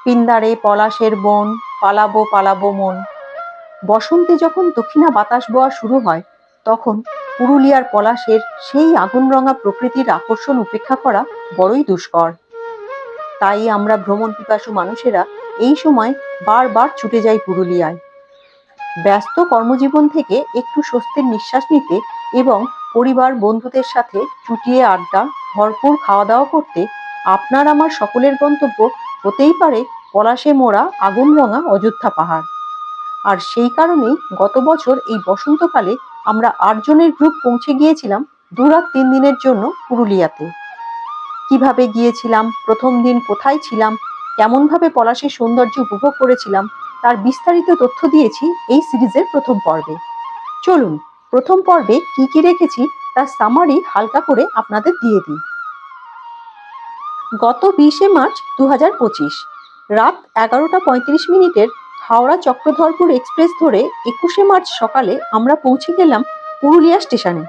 পিন্দারে পলাশের বন, পালাবো পালাবো মন। বসন্তে যখন দক্ষিণা বাতাস বওয়া শুরু হয়, তখন পুরুলিয়ার পলাশের সেই আগুনরঙা প্রকৃতির আকর্ষণ উপেক্ষা করা বড়ই দুষ্কর। তাই আমরা ভ্রমণ পিপাসু মানুষেরা এই সময় বারবার ছুটে যাই পুরুলিয়ায়। ব্যস্ত কর্মজীবন থেকে একটু স্বস্তির নিঃশ্বাস নিতে এবং পরিবার বন্ধুদের সাথে চুটিয়ে আড্ডা, ভরপুর খাওয়া দাওয়া করতে আপনার আমার সকলের গন্তব্য হতেই পারে পলাশে মোড়া আগুনরঙা অযোধ্যা পাহাড়। আর সেই কারণেই গত বছর এই বসন্তকালে আমরা ৮ জনের গ্রুপ পৌঁছে গিয়েছিলাম ২ রাত ৩ দিনের জন্য পুরুলিয়াতে। কিভাবে গিয়েছিলাম, প্রথম দিন কোথায় ছিলাম, কেমনভাবে পলাশের সৌন্দর্য উপভোগ করেছিলাম, তার বিস্তারিত তথ্য দিয়েছি এই সিরিজের প্রথম পর্বে। চলুন প্রথম পর্বে কি কি রেখেছি তার সামারি হালকা করে আপনাদের দিয়ে দিই। গত ২০শে মার্চ ২০২৫ রাত ১১টা ৩৫ মিনিটের হাওড়া চক্রধরপুর এক্সপ্রেস ধরে ২১শে মার্চ সকালে আমরা পৌঁছে গেলাম পুরুলিয়া স্টেশনে।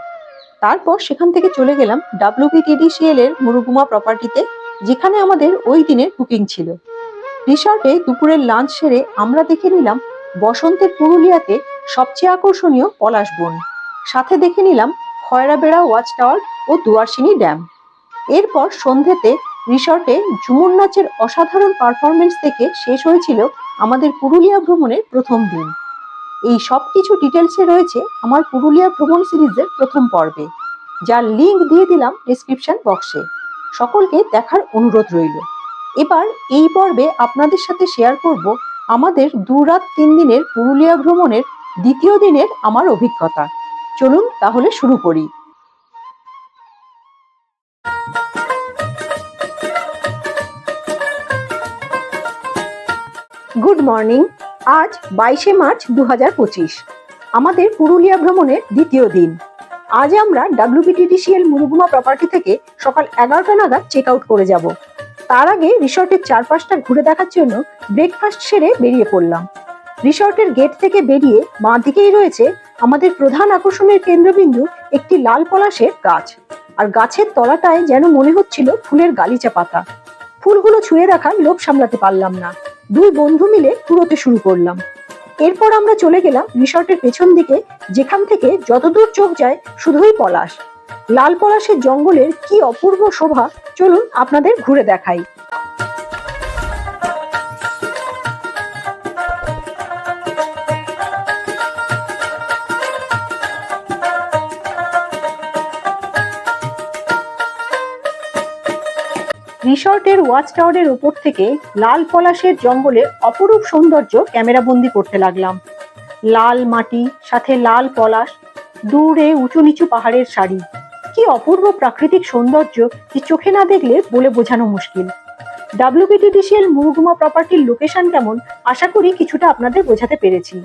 তারপর সেখান থেকে চলে গেলাম WBTDCL এর মুরুগুমা প্রপার্টিতে, যেখানে আমাদের ওই দিনের বুকিং ছিল। রিসর্টে দুপুরের লাঞ্চ সেরে আমরা দেখে নিলাম বসন্তের পুরুলিয়াতে সবচেয়ে আকর্ষণীয় পলাশ বন, সাথে দেখে নিলাম খয়রাবেড়া ওয়াচ টাওয়ার ও দুয়ারসিনী ড্যাম। এরপর সন্ধ্যেতে রিসর্টে ঝুমুর নাচের অসাধারণ পারফরমেন্স থেকে শেষ হয়েছিল আমাদের পুরুলিয়া ভ্রমণের প্রথম দিন। এই সব কিছু ডিটেলসে রয়েছে আমার পুরুলিয়া ভ্রমণ সিরিজের প্রথম পর্বে, যার লিঙ্ক দিয়ে দিলাম ডেসক্রিপশন বক্সে। সকলকে দেখার অনুরোধ রইল। এবার এই পর্বে আপনাদের সাথে শেয়ার করব আমাদের ২ রাত ৩ দিনের পুরুলিয়া ভ্রমণের দ্বিতীয় দিনের আমার অভিজ্ঞতা। চলুন তাহলে শুরু করি। Good morning. আজ ২২শে মার্চ ২০২৫, আমাদের পুরুলিয়া ভ্রমণের দ্বিতীয় দিন। আজ আমরা WBTDCL মুরুগুমা প্রপার্টি থেকে সকাল ১১টা নাগাদ চেক আউট করে যাব। তার আগে রিসর্টের চারপাশটা ঘুরে দেখার জন্য ব্রেকফাস্ট সেরে বেরিয়ে পড়লাম। রিসর্টের গেট থেকে বেরিয়ে বাঁ দিকেই রয়েছে আমাদের প্রধান আকর্ষণের কেন্দ্রবিন্দু, একটি লাল পলাশের গাছ। আর গাছের তলাটায় যেন মনে হচ্ছিল ফুলের গালিচা পাতা। ফুলগুলো ছুঁয়ে দেখার লোভ সামলাতে পারলাম না। ২ বন্ধু মিলে কুড়োতে শুরু করলাম। এরপর আমরা চলে গেলাম রিসর্টের পেছন দিকে, যেখান থেকে যতদূর চোখ যায় শুধুই পলাশ। লাল পলাশের জঙ্গলের কি অপূর্ব শোভা, চলুন আপনাদের ঘুরে দেখাই। রিসর্টের ওয়াচ টাওয়ারের উপর থেকে লাল পলাশের জঙ্গলের অপরূপ সৌন্দর্য ক্যামেরাবন্দি করতে লাগলাম। লাল মাটি, সাথে লাল পলাশ, দূরে উঁচু নিচু পাহাড়ের সারি। কি অপূর্ব প্রাকৃতিক সৌন্দর্য, যে চোখে না দেখলে বলে বোঝানো মুশকিল। WBTDCL মুরুগুমা প্রপার্টির লোকেশন কেমন, আশা করি কিছুটা আপনাদের বোঝাতে পেরেছি।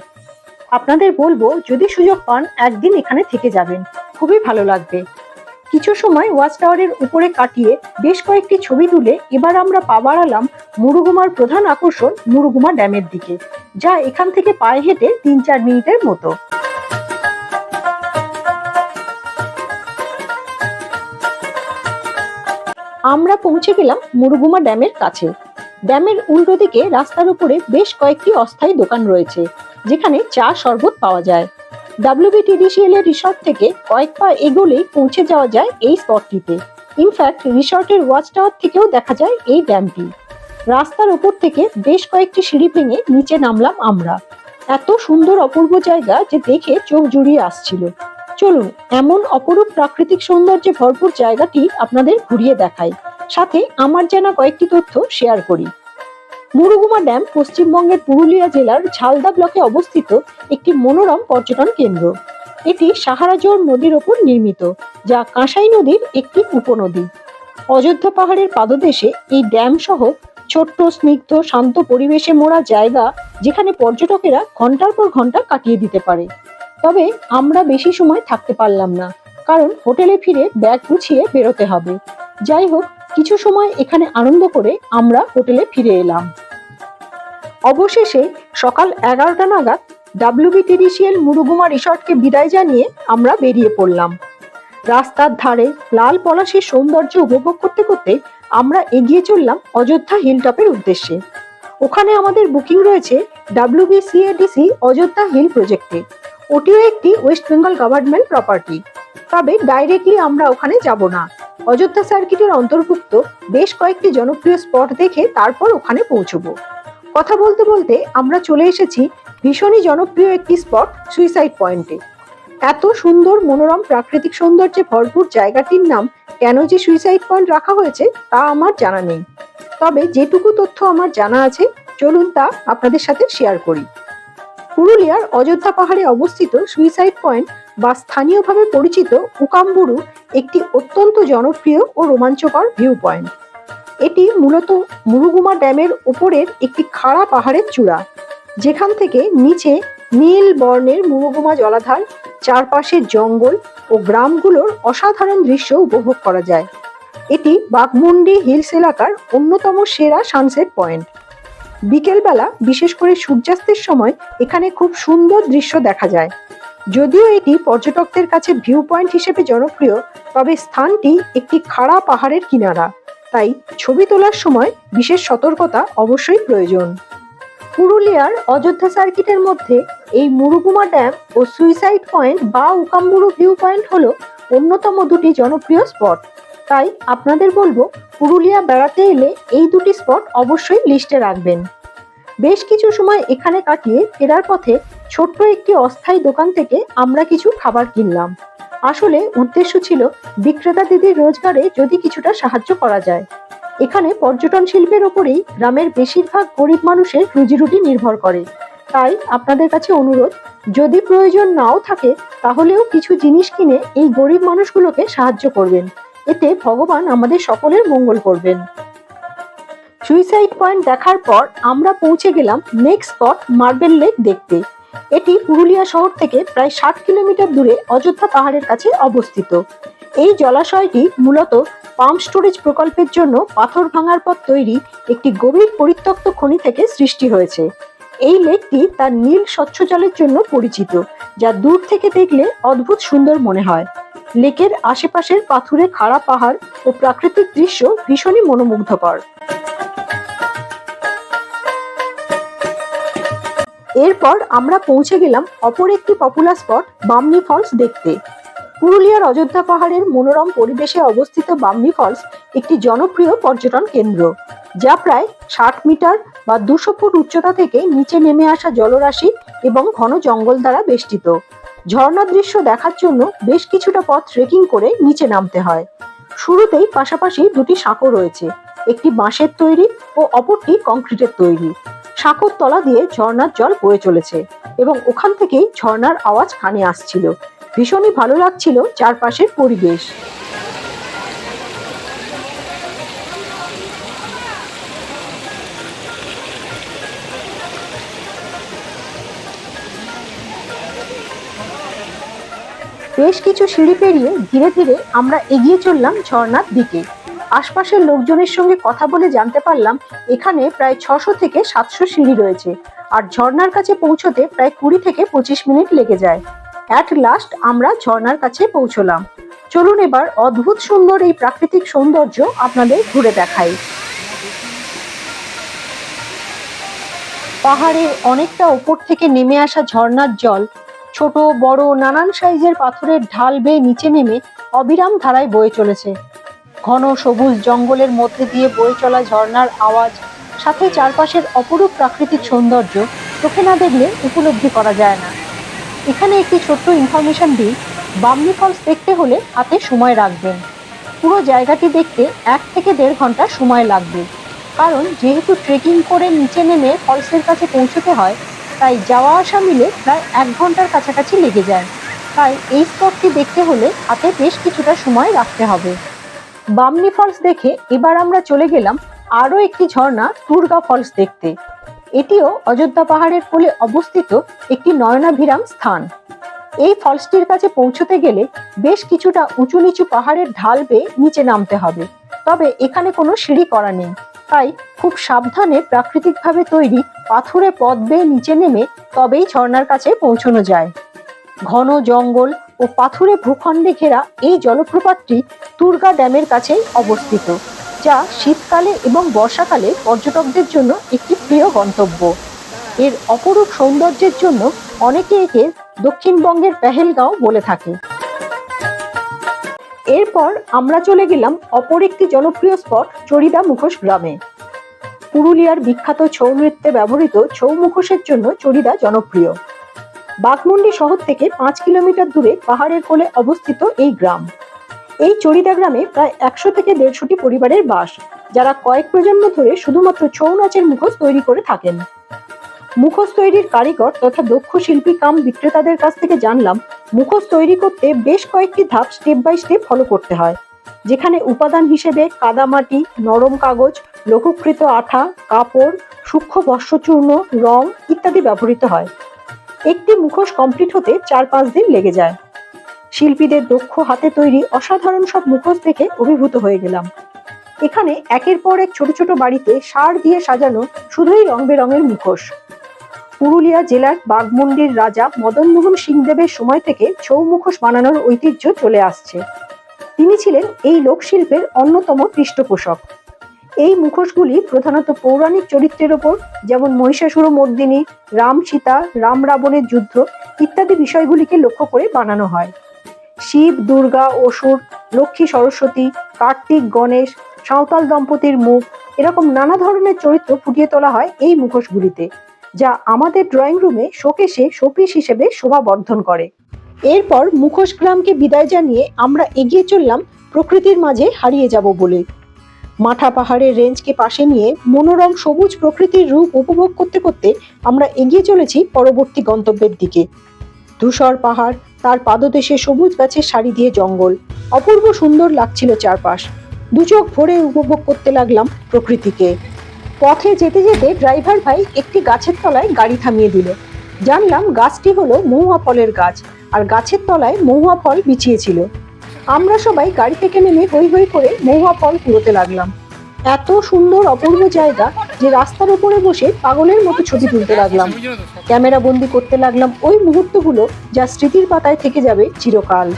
আপনাদের বলবো, যদি সুযোগ পান একদিন এখানে থেকে যাবেন, খুবই ভালো লাগবে। কিছু সময় ওয়াচ টাওয়ারের উপরে কাটিয়ে বেশ কয়েকটি ছবি তুলে এবার আমরা পা বাড়ালাম মুরুগুমার প্রধান আকর্ষণ মুরুগুমা ড্যামের দিকে, যা এখান থেকে পায়ে হেঁটে ৩-৪ মিনিটের মতো। আমরা পৌঁছে গেলাম মুরুগুমা ড্যামের কাছে। ড্যামের উল্টো দিকে রাস্তার উপরে বেশ কয়েকটি অস্থায়ী দোকান রয়েছে, যেখানে চা শরবত পাওয়া যায়। WBTDCL এর রিসর্ট থেকে কয়েক পা এগোলেই পৌঁছে যাওয়া যায় এই স্পটটিতে। ইনফ্যাক্ট রিসর্টের ওয়াচ টাওয়ার থেকেও দেখা যায় এই ড্যামটি। রাস্তার উপর থেকে বেশ কয়েকটি সিঁড়ি ভেঙে নিচে নামলাম আমরা। এত সুন্দর অপূর্ব জায়গা যে দেখে চোখ জুড়িয়ে আসছিল। চলুন এমন অপরূপ প্রাকৃতিক সৌন্দর্যে ভরপুর জায়গাটি আপনাদের ঘুরিয়ে দেখাই, সাথে আমার জানা কয়েকটি তথ্য শেয়ার করি। মুরুগুমা ড্যাম পশ্চিমবঙ্গের পুরুলিয়া জেলার ঝালদা ব্লকে অবস্থিত একটি মনোরম পর্যটন কেন্দ্র। এটি সাহারাজোর নদীর ওপর নির্মিত, যা কাঁসাই নদীর একটি উপনদী। অযোধ্যা পাহাড়ের পাদদেশে এই ড্যাম সহ ছোট্ট স্নিগ্ধ শান্ত পরিবেশে মোড়া জায়গা, যেখানে পর্যটকেরা ঘন্টার পর ঘন্টা কাটিয়ে দিতে পারে। তবে আমরা বেশি সময় থাকতে পারলাম না, কারণ হোটেলে ফিরে ব্যাগ গুছিয়ে বেরোতে হবে। যাই হোক, কিছু সময় এখানে আনন্দ করে আমরা হোটেলে ফিরে এলাম। অবশেষে সকাল ১১টা নাগাদ WBTDCL মুরুগুমা রিসর্টকে বিদায় জানিয়ে আমরা বেরিয়ে পড়লাম। রাস্তার ধারে লাল পলাশের সৌন্দর্য উপভোগ করতে করতে আমরা এগিয়ে চললাম অযোধ্যা হিলটপের উদ্দেশ্যে। ওখানে আমাদের বুকিং রয়েছে WBCADC অযোধ্যা হিল প্রজেক্টে। ওটিও একটি ওয়েস্ট বেঙ্গল গভর্নমেন্ট প্রপার্টি। তবে ডাইরেক্টলি আমরা ওখানে যাব না, অযোধ্যা সার্কিটের অন্তর্ভুক্ত বেশ কয়েকটি জনপ্রিয় স্পট দেখে তারপর ওখানে পৌঁছবো। কথা বলতে বলতে আমরা চলে এসেছি ভীষণই জনপ্রিয় একটি স্পট সুইসাইড পয়েন্টে। এত সুন্দর মনোরম প্রাকৃতিক সৌন্দর্যে ভরপুর জায়গাটির নাম কেন যে সুইসাইড পয়েন্ট রাখা হয়েছে তা আমার জানা নেই, তবে যেটুকু তথ্য আমার জানা আছে চলুন তা আপনাদের সাথে শেয়ার করি। পুরুলিয়ার অযোধ্যা পাহাড়ে অবস্থিত সুইসাইড পয়েন্ট বা স্থানীয়ভাবে পরিচিত উকাম্বুরু একটি অত্যন্ত জনপ্রিয় ও রোমাঞ্চকর ভিউ পয়েন্ট। এটি মূলত মুরুগুমা ড্যামের উপরের একটি খাড়া পাহাড়ের চূড়া, যেখান থেকে নিচে নীল বর্ণের মুরুগুমা জলাধার, চারপাশের জঙ্গল ও গ্রামগুলোর অসাধারণ দৃশ্য উপভোগ করা যায়। এটি বাঘমুন্ডি হিলস এলাকার অন্যতম সেরা সানসেট পয়েন্ট। বিকেলবেলা বিশেষ করে সূর্যাস্তের সময় এখানে খুব সুন্দর দৃশ্য দেখা যায়। যদিও এটি পর্যটকদের কাছে ভিউ পয়েন্ট হিসেবে জনপ্রিয়, তবে স্থানটি একটি খাড়া পাহাড়ের কিনারা, তাই ছবি তোলার সময় বিশেষ সতর্কতা অবশ্যই প্রয়োজন। পুরুলিয়ার অযোধ্যা সার্কিটের মধ্যে এই মুরুগুমা ড্যাম ও সুইসাইড পয়েন্ট বা উকাম্বুরু ভিউ পয়েন্ট হলো অন্যতম দুটি জনপ্রিয় স্পট। তাই আপনাদের বলবো, পুরুলিয়া বেড়াতে এলে এই দুটি স্পট অবশ্যই লিস্টে রাখবেন। বেশ কিছু সময় এখানে কাটিয়ে ফেরার পথে ছোট্ট একটি অস্থায়ী দোকান থেকে আমরা কিছু খাবার কিনলাম। আসলে উদ্দেশ্য ছিল বিক্রেতা দিদির রোজগারে যদি কিছুটা সাহায্য করা যায়। এখানে পর্যটন শিল্পের ওপরেই গ্রামের বেশিরভাগ গরিব মানুষের রুজিরুটি নির্ভর করে। তাই আপনাদের কাছে অনুরোধ, যদি প্রয়োজন নাও থাকে তাহলেও কিছু জিনিস কিনে এই গরিব মানুষগুলোকে সাহায্য করবেন, এতে ভগবান আমাদের সকলের মঙ্গল করবেন। সুইসাইড পয়েন্ট দেখার পর আমরা পৌঁছে গেলাম নেক্সট স্পট মার্বেল লেক দেখতে। এটি পুরুলিয়া শহর থেকে প্রায় 60 কিলোমিটার দূরে অযোধ্যা পাহাড়ের কাছে অবস্থিত। এই জলাশয়টি মূলত পাম্প স্টোরেজ প্রকল্পের জন্য পাথর ভাঙার পর তৈরি একটি গভীর পরিত্যক্ত খনি থেকে সৃষ্টি হয়েছে। এই লেকটি তার নীল স্বচ্ছ জলের জন্য পরিচিত, যা দূর থেকে দেখলে অদ্ভুত সুন্দর মনে হয়। লেকের আশেপাশের পাথুরে খাড়া পাহাড় ও প্রাকৃতিক দৃশ্য ভীষণই মনোমুগ্ধকর। এরপর আমরা পৌঁছে গেলাম অপর একটি পপুলার স্পট বামনি ফলস দেখতে। পুরুলিয়ার অযোধ্যা পাহাড়ের মনোরম পরিবেশে অবস্থিত বামনি ফলস একটি জনপ্রিয় পর্যটন কেন্দ্র, যা প্রায় 60 মিটার বা 200 ফুট উচ্চতা থেকে নিচে নেমে আসা জলরাশি এবং ঘন জঙ্গল দ্বারা বেষ্টিত। ঝর্ণার দৃশ্য দেখার জন্য বেশ কিছুটা পথ ট্রেকিং করে নিচে নামতে হয়। শুরুতেই পাশাপাশি দুটি সাঁকো রয়েছে, একটি বাঁশের তৈরি ও অপরটি কংক্রিটের তৈরি। সাঁকোর তলা দিয়ে ঝর্ণার জল বয়ে চলেছে এবং ওখান থেকেই ঝর্ণার আওয়াজ কানে আসছিল। ভীষণই ভালো লাগছিল চারপাশের পরিবেশ। বেশ কিছু সিঁড়ি পেরিয়ে ধীরে ধীরে আমরা এগিয়ে চললাম ঝর্ণার দিকে। আশপাশের লোকজনের সঙ্গে কথা বলে জানতে পারলাম এখানে প্রায় 600 থেকে 700 সিঁড়ি রয়েছে, আর ঝর্ণার কাছে পৌঁছতে প্রায় 20 থেকে 25 মিনিট লেগে যায়। অ্যাট লাস্ট আমরা ঝর্ণার কাছে পৌঁছলাম। চলুন এবার অদ্ভুত সুন্দর এই প্রাকৃতিক সৌন্দর্য আপনাদের ঘুরে দেখাই। পাহাড়ের অনেকটা উপর থেকে নেমে আসা ঝর্ণার জল ছোট বড় নানান সাইজের পাথরের ঢাল বেয়ে নিচে নেমে অবিরাম ধারায় বয়ে চলেছে। ঘন সবুজ জঙ্গলের মধ্যে দিয়ে বয়ে চলা ঝর্ণার আওয়াজ, সাথে চারপাশের অপরূপ প্রাকৃতিক সৌন্দর্য চোখে না দেখলে উপলব্ধি করা যায় না। এখানে একটি ছোট্ট ইনফরমেশন দিই, বামনি ফলস দেখতে হলে হাতে সময় রাখবেন। পুরো জায়গাটি দেখতে 1 থেকে 1.5 ঘন্টা সময় লাগবে, কারণ যেহেতু ট্রেকিং করে নিচে নেমে ফলসের কাছে পৌঁছতে হয়, তাই যাওয়া আসা মিলে প্রায় 1 ঘন্টার কাছাকাছি লেগে যায়। তাই এই স্পটটি দেখতে হলে হাতে বেশ কিছুটা সময় রাখতে হবে। বামনি ফলস দেখে এবার আমরা চলে গেলাম আরও একটি ঝর্ণা টুরগা ফলস দেখতে। এটিও অযোধ্যা পাহাড়ের কোলে অবস্থিত একটি নয়নাভিরাম স্থান। এই ফলসটির কাছে পৌঁছতে গেলে বেশ কিছুটা উঁচু নিচু পাহাড়ের ঢাল বেয়ে নিচে নামতে হবে, তবে এখানে কোনো সিঁড়ি করা নেই। তাই খুব সাবধানে প্রাকৃতিকভাবে তৈরি পাথুরে পথ বেয়ে নিচে নেমে তবেই ঝর্ণার কাছে পৌঁছানো যায়। ঘন জঙ্গল ও পাথুরে ভূখণ্ডে ঘেরা এই জলপ্রপাতটি তুরগা ড্যামের কাছেই অবস্থিত, যা শীতকালে এবং বর্ষাকালে পর্যটকদের জন্য একটি প্রিয় গন্তব্য। এর অপরূপ সৌন্দর্যের জন্য অনেকে একে দক্ষিণবঙ্গের পেহেলগাঁও বলে থাকে। এরপর আমরা চলে গেলাম অপর একটি জনপ্রিয় স্পট চড়িদা মুখোশ গ্রামে। পুরুলিয়ার বিখ্যাত ছৌ নৃত্যে ব্যবহৃত ছৌ মুখোশের জন্য চড়িদা জনপ্রিয়। বাঘমুন্ডি শহর থেকে 5 কিলোমিটার দূরে পাহাড়ের কোলে অবস্থিত এই গ্রাম। এই চড়িদা গ্রামে প্রায় 100 থেকে 150টি পরিবারের বাস, যারা কয়েক প্রজন্ম ধরে শুধুমাত্র ছৌ নাচের মুখোশ তৈরি করে থাকেন। মুখোশ তৈরির কারিগর তথা দক্ষ শিল্পী কাম বিক্রেতাদের কাছ থেকে জানলাম, মুখোশ তৈরি করতে বেশ কয়েকটি ধাপ স্টেপ বাই স্টেপ ফলো করতে হয়, যেখানে উপাদান হিসেবে কাদামাটি, নরম কাগজ, লঘুকৃত আঠা, কাপড়, সূক্ষ্ম ভস্মচূর্ণ, রং ইত্যাদি ব্যবহৃত হয়। একটি মুখোশ কমপ্লিট হতে 4-5 দিন লেগে যায়। শিল্পীদের দক্ষ হাতে তৈরি অসাধারণ সব মুখোশ দেখে অভিভূত হয়ে গেলাম। এখানে একের পর এক ছোট ছোট বাড়িতে সার দিয়ে সাজানো শুধুই রং বেরঙের মুখোশ। পুরুলিয়া জেলার বাঘমুন্ডির রাজা মদনমোহন সিংদেবের সময় থেকে ছৌ মুখোশ বানানোর ঐতিহ্য চলে আসছে। তিনি ছিলেন এই লোকশিল্পের অন্যতম পৃষ্ঠপোষক। এই মুখোশগুলি প্রধানত পৌরাণিক চরিত্রের ওপর, যেমন মহিষাসুরমর্দিনী, রাম সীতা, রাম রাবণের যুদ্ধ ইত্যাদি বিষয়গুলিকে লক্ষ্য করে বানানো হয়। শিব, দুর্গা, অসুর, লক্ষ্মী, সরস্বতী, কার্তিক, গণেশ, সাঁওতাল দম্পতির মুখ, এরকম নানা ধরনের চরিত্র ফুটিয়ে তোলা হয় এই মুখোশগুলিতে, যা আমাদের ড্রয়িং রুমে শোকেসে শোপিস হিসেবে শোভা বর্ধন করে। এরপর মুখোশ গ্রামকে বিদায় জানিয়ে আমরা এগিয়ে চললাম প্রকৃতির মাঝে হারিয়ে যাব বলে। মাঠা পাহাড়ের রেঞ্জকে পাশে নিয়ে মনোরম সবুজ প্রকৃতির রূপ উপভোগ করতে করতে আমরা এগিয়ে চলেছি পরবর্তী গন্তব্যের দিকে। ধূসর পাহাড়, তার পাদদেশে সবুজ গাছের সারি দিয়ে জঙ্গল, অপূর্ব সুন্দর লাগছিল চারপাশ। দুচোখ ভরে উপভোগ করতে লাগলাম প্রকৃতিকে। পথে যেতে যেতে ড্রাইভার ভাই একটি গাছের তলায় গাড়ি থামিয়ে দিল। জানলাম গাছটি হলো মহুয়া ফলের গাছ, আর গাছের তলায় মহুয়া ফল বিছিয়েছিল। আমরা সবাই গাড়ি থেকে নেমে হৈ হৈ করে মহুয়া ফল কুড়োতে লাগলাম। এত সুন্দর অপূর্ব জায়গা যে রাস্তার উপরে বসে পাগলের মতো ছবি তুলতে লাগলাম। ক্যামেরা বন্দি করতে লাগলাম ওই মুহূর্তগুলো, যা স্মৃতির পাতায় থেকে যাবে চিরকাল।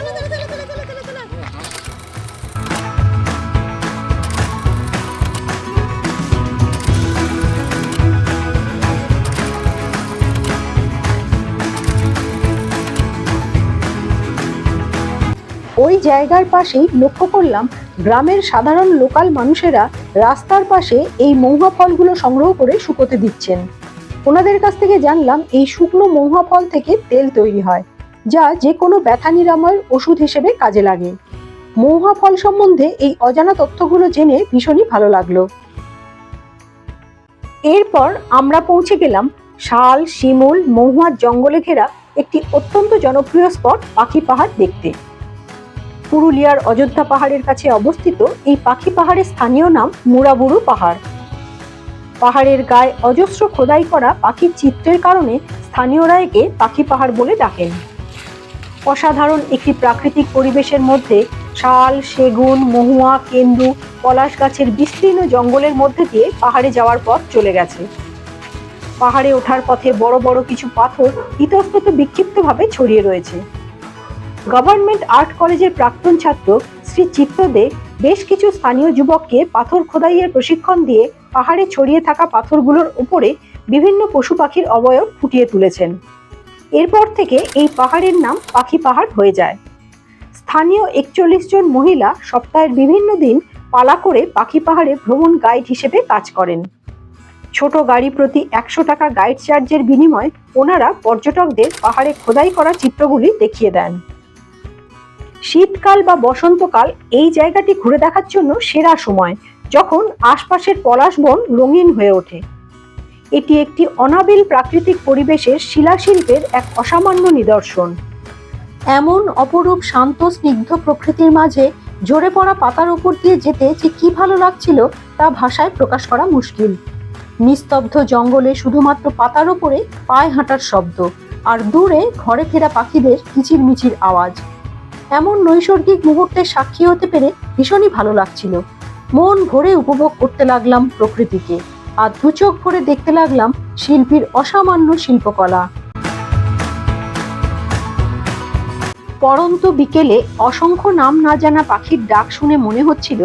ওই জায়গার পাশেই লক্ষ্য করলাম গ্রামের সাধারণ লোকাল মানুষেরা রাস্তার পাশে এই মহুয়া ফলগুলো সংগ্রহ করে শুকোতে দিচ্ছেন। ওনাদের কাছ থেকে জানলাম এই শুকনো মহুয়া ফল থেকে তেল তৈরি হয়, যা যে কোনো ব্যথা নিরাময়ের ওষুধ হিসেবে কাজে লাগে। মহুয়া ফল সম্বন্ধে এই অজানা তথ্যগুলো জেনে ভীষণই ভালো লাগলো। এরপর আমরা পৌঁছে গেলাম শাল, শিমুল, মহুয়ার জঙ্গলে ঘেরা একটি অত্যন্ত জনপ্রিয় স্পট পাখি পাহাড় দেখতে। পুরুলিয়ার অযোধ্যা পাহাড়ের কাছে অবস্থিত এই পাখি পাহাড়ের স্থানীয় নাম মুড়াবুড়ু পাহাড়। পাহাড়ের গায়ে অজস্র খোদাই করা পাখির চিত্রের কারণে স্থানীয়রা একে পাখি পাহাড় বলে ডাকেন। অসাধারণ একটি প্রাকৃতিক পরিবেশের মধ্যে শাল, সেগুন, মহুয়া, কেন্দু, পলাশ গাছের বিস্তীর্ণ জঙ্গলের মধ্যে দিয়ে পাহাড়ে যাওয়ার পথ চলে গেছে। পাহাড়ে ওঠার পথে বড় বড় কিছু পাথর ইতস্তত বিক্ষিপ্তভাবে ছড়িয়ে রয়েছে। গভর্নমেন্ট আর্ট কলেজের প্রাক্তন ছাত্র শ্রী চিত্তদে বেশ কিছু স্থানীয় যুবককে পাথর খোদাইয়ের প্রশিক্ষণ দিয়ে পাহাড়ে ছড়িয়ে থাকা পাথরগুলোর উপরে বিভিন্ন পশু পাখির অবয়ব ফুটিয়ে তুলেছেন। এরপর থেকে এই পাহাড়ের নাম পাখি পাহাড় হয়ে যায়। স্থানীয় 41 জন মহিলা সপ্তাহের বিভিন্ন দিন পালা করে পাখি পাহাড়ে ভ্রমণ গাইড হিসেবে কাজ করেন। ছোট গাড়ি প্রতি 100 টাকা গাইড চার্জের বিনিময়ে ওনারা পর্যটকদের পাহাড়ে খোদাই করা চিত্রগুলি দেখিয়ে দেন। শীতকাল বা বসন্তকাল এই জায়গাটি ঘুরে দেখার জন্য সেরা সময়, যখন আশপাশের পলাশ বন রঙিন হয়ে ওঠে। এটি একটি অনাবিল প্রাকৃতিক পরিবেশের শিলাশিল্পের এক অসামান্য নিদর্শন। এমন অপরূপ শান্ত স্নিগ্ধ প্রকৃতির মাঝে ঝরে পড়া পাতার উপর দিয়ে যেতে যে কি ভালো লাগছিল তা ভাষায় প্রকাশ করা মুশকিল। নিস্তব্ধ জঙ্গলে শুধুমাত্র পাতার উপরে পায়ে হাঁটার শব্দ, আর দূরে ঘরে ফেরা পাখিদের কিচিরমিচির আওয়াজ। এমন নৈসর্গিক মুহূর্তের সাক্ষী হতে পেরে ভীষণই ভালো লাগছিল। মন ভরে উপভোগ করতে লাগলাম প্রকৃতিকে, আর দুচোখ ভরে দেখতে লাগলাম শিল্পীর অসামান্য শিল্পকলা। পড়ন্ত বিকেলে অসংখ্য নাম না জানা পাখির ডাক শুনে মনে হচ্ছিল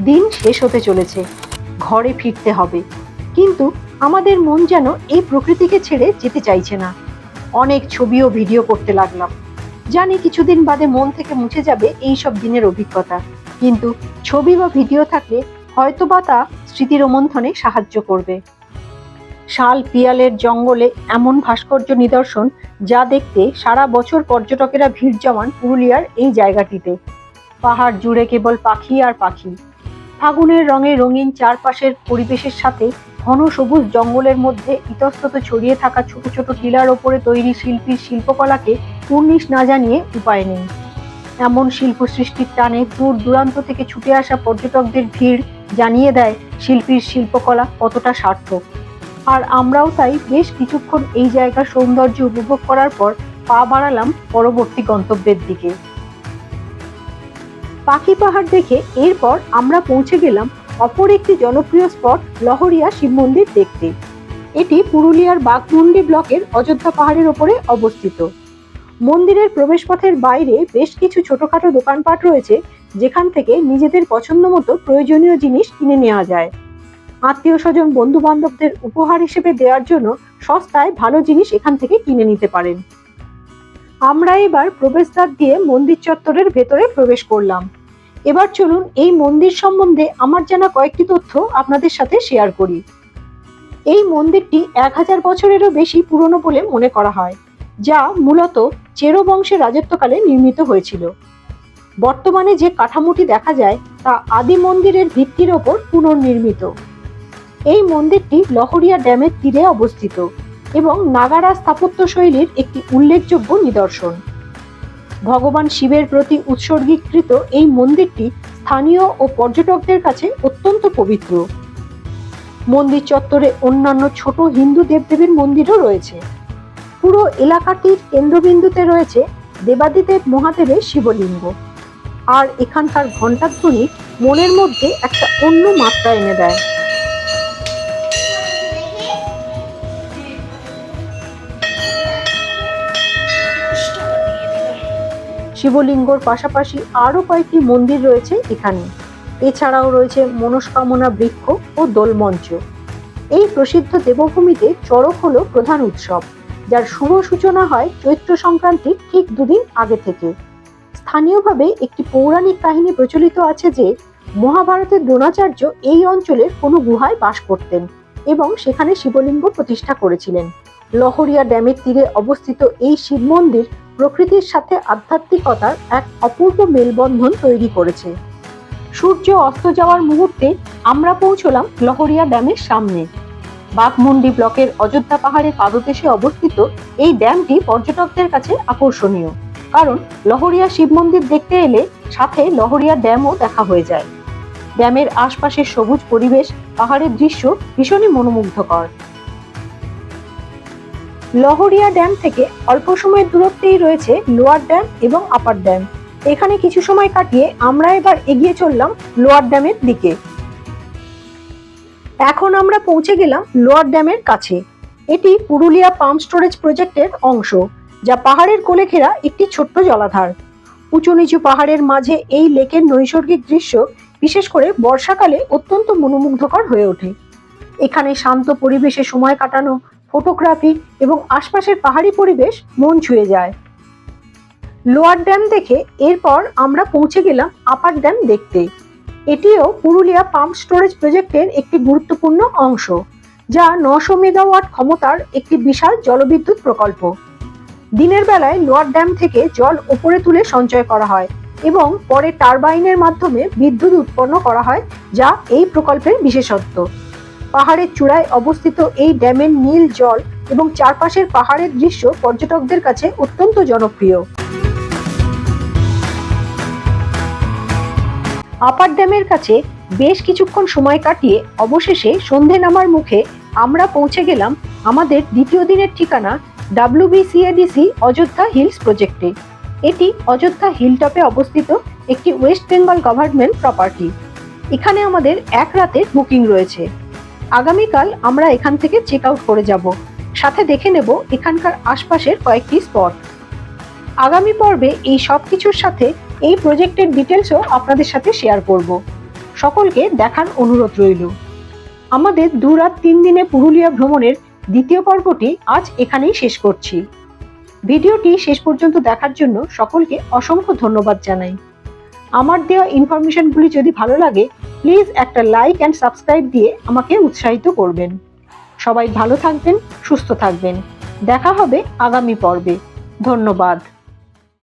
দিন শেষ হতে চলেছে, ঘরে ফিরতে হবে, কিন্তু আমাদের মন যেন এই প্রকৃতিকে ছেড়ে যেতে চাইছে না। অনেক ছবি ও ভিডিও করতে লাগলাম, জানি কিছুদিন বাদে মন থেকে মুছে যাবে এই সব দিনের অভিজ্ঞতা, কিন্তু ছবি বা ভিডিও থাকলে হয়তোবা তা স্মৃতি রোমন্থনে সাহায্য করবে। শাল পিয়ালের জঙ্গলে এমন ভাস্কর্য নিদর্শন যা দেখতে সারা বছর পর্যটকেরা ভিড় জমান পুরুলিয়ার এই জায়গাটিতে। পাহাড় জুড়ে কেবল পাখি আর পাখি। ফাগুনের রঙে রঙিন চারপাশের পরিবেশের সাথে ঘন সবুজ জঙ্গলের মধ্যে ইতস্তত ছড়িয়ে থাকা ছোট ছোট টিলার ওপরে তৈরি শিল্পীর শিল্পকলাকে উর্নিশ না জানিয়ে উপায় নেই। এমন শিল্প সৃষ্টির টানে দূর দূরান্ত থেকে ছুটে আসা পর্যটকদের ভিড় জানিয়ে দেয় শিল্পীর শিল্পকলা কতটা সার্থক। আর আমরাও তাই বেশ কিছুক্ষণ এই জায়গার সৌন্দর্য উপভোগ করার পর পা বাড়ালাম পরবর্তী গন্তব্যের দিকে। পাখি পাহাড় দেখে এরপর আমরা পৌঁছে গেলাম অপর একটি জনপ্রিয় স্পট লহরিয়া শিব মন্দির দেখতে। এটি পুরুলিয়ার বাঘমুন্ডি ব্লকের অযোধ্যা পাহাড়ের ওপরে অবস্থিত। মন্দিরের প্রবেশপথের বাইরে বেশ কিছু ছোটখাটো দোকানপাট রয়েছে, যেখান থেকে নিজেদের পছন্দ মতো প্রয়োজনীয় জিনিস কিনে নেওয়া যায়। আত্মীয় স্বজন বন্ধু বান্ধবদের উপহার হিসেবে দেওয়ার জন্য সস্তায় ভালো জিনিস এখান থেকে কিনে নিতে পারেন। আমরা এবার প্রবেশদ্বার দিয়ে মন্দির চত্বরের ভেতরে প্রবেশ করলাম। এবার চলুন এই মন্দির সম্বন্ধে আমার জানা কয়েকটি তথ্য আপনাদের সাথে শেয়ার করি। এই মন্দিরটি 1000 বছরেরও বেশি পুরনো বলে মনে করা হয়, যা মূলত চেরো বংশের রাজত্বকালে নির্মিত হয়েছিল। বর্তমানে যে কাঠামোটি দেখা যায় তা আদি মন্দিরের ভিত্তির ওপর পুনর্নির্মিত। এই মন্দিরটি লহরিয়া ড্যামের তীরে অবস্থিত এবং নাগারা স্থাপত্য শৈলীর একটি উল্লেখযোগ্য নিদর্শন। ভগবান শিবের প্রতি উৎসর্গীকৃত এই মন্দিরটি স্থানীয় ও পর্যটকদের কাছে অত্যন্ত পবিত্র। মন্দির চত্বরে অন্যান্য ছোট হিন্দু দেবদেবীর মন্দিরও রয়েছে। পুরো এলাকাটির কেন্দ্রবিন্দুতে রয়েছে দেবাদিদেব মহাদেবের শিবলিঙ্গ, আর এখানকার ঘণ্টাধ্বনি মনের মধ্যে একটা অন্য মাত্রা এনে দেয়। শিবলিঙ্গর পাশাপাশি আরো কয়েকটি মন্দির রয়েছে এখানে। এছাড়াও রয়েছে মনস্কামনা বৃক্ষ ও দোলমঞ্চ। এই প্রসিদ্ধ দেবভূমিতে চড়ক হলো প্রধান উৎসব, যার শুভ সূচনা হয় চৈত্র সংক্রান্তির ঠিক 2 দিন আগে থেকে। স্থানীয়ভাবে একটি পৌরাণিক কাহিনী প্রচলিত আছে যে মহাভারতের দ্রোণাচার্য এই অঞ্চলের কোনো গুহায় বাস করতেন এবং সেখানে শিবলিঙ্গ প্রতিষ্ঠা করেছিলেন। লহরিয়া ড্যামের তীরে অবস্থিত এই শিব মন্দির প্রকৃতির সাথে আধ্যাত্মিকতার এক অপূর্ব মেলবন্ধন তৈরি করেছে। সূর্য অস্ত যাওয়ার মুহূর্তে আমরা পৌঁছলাম লহরিয়া ড্যামের সামনে। বাঘমুন্ডি ব্লকের অযোধ্যা পাহাড়ের পাদদেশে অবস্থিত এই ড্যামটি পর্যটকদের কাছে আকর্ষণীয়, কারণ লহরিয়া শিব মন্দির দেখতে এলে সাথে লহরিয়া ড্যামও দেখা হয়ে যায়। ড্যামের আশপাশের সবুজ পরিবেশ, পাহাড়ের দৃশ্য ভীষণই মনোমুগ্ধকর। লহরিয়া ড্যাম থেকে অল্প সময়ের দূরত্বেই রয়েছে লোয়ার ড্যাম এবং আপার ড্যাম। এখানে কিছু সময় কাটিয়ে আমরা এবার এগিয়ে চললাম লোয়ার ড্যামের দিকে। এখন আমরা পৌঁছে গেলাম লোয়ার ড্যামের কাছে। এটি পুরুলিয়া পাম্প স্টোরেজ প্রজেক্টের অংশ, যা পাহাড়ের কোলে ঘেরা একটি ছোট্ট জলাধার। উঁচু নিচু পাহাড়ের মাঝে এই লেকের নৈসর্গিক দৃশ্য বিশেষ করে বর্ষাকালে অত্যন্ত মনোমুগ্ধকর হয়ে ওঠে। এখানে শান্ত পরিবেশে সময় কাটানো, ফটোগ্রাফি এবং আশপাশের পাহাড়ি পরিবেশ মন ছুঁয়ে যায়। লোয়ার ড্যাম দেখে এরপর আমরা পৌঁছে গেলাম আপার ড্যাম দেখতে। এটিও পুরুলিয়া পাম্প স্টোরেজ প্রজেক্টের একটি গুরুত্বপূর্ণ অংশ, যা 900 মেগাওয়াট ক্ষমতার একটি বিশাল জলবিদ্যুৎ প্রকল্প। দিনের বেলায় লোয়ার ড্যাম থেকে জল উপরে তুলে সঞ্চয় করা হয় এবং পরে টারবাইনের মাধ্যমে বিদ্যুৎ উৎপন্ন করা হয়, যা এই প্রকল্পের বিশেষত্ব। পাহাড়ের চূড়ায় অবস্থিত এই ড্যামের নীল জল এবং চারপাশের পাহাড়ের দৃশ্য পর্যটকদের কাছে অত্যন্ত জনপ্রিয়। আপার ড্যামের কাছে বেশ কিছুক্ষণ সময় কাটিয়ে অবশেষে সন্ধে নামার মুখে আমরা পৌঁছে গেলাম আমাদের দ্বিতীয় দিনের ঠিকানা WBCADC অযোধ্যা হিলস প্রজেক্টে। এটি অযোধ্যা হিলটপে অবস্থিত একটি ওয়েস্ট বেঙ্গল গভর্নমেন্ট প্রপার্টি। এখানে আমাদের 1 রাতের বুকিং রয়েছে। আগামীকাল আমরা এখান থেকে চেক আউট করে যাব, সাথে দেখে নেব এখানকার আশপাশের কয়েকটি স্পট। আগামী পর্বে এই সব কিছুর সাথে এই প্রজেক্টের ডিটেলসও আপনাদের সাথে শেয়ার করব। সকলকে দেখার অনুরোধ রইল। আমাদের 2 রাত 3 দিনে পুরুলিয়া ভ্রমণের দ্বিতীয় পর্বটি আজ এখানেই শেষ করছি। ভিডিওটি শেষ পর্যন্ত দেখার জন্য সকলকে অসংখ্য ধন্যবাদ জানাই। আমার দেওয়া ইনফরমেশনগুলি যদি ভালো লাগে, প্লিজ একটা লাইক অ্যান্ড সাবস্ক্রাইব দিয়ে আমাকে উৎসাহিত করবেন। সবাই ভালো থাকবেন, সুস্থ থাকবেন। দেখা হবে আগামী পর্বে। ধন্যবাদ।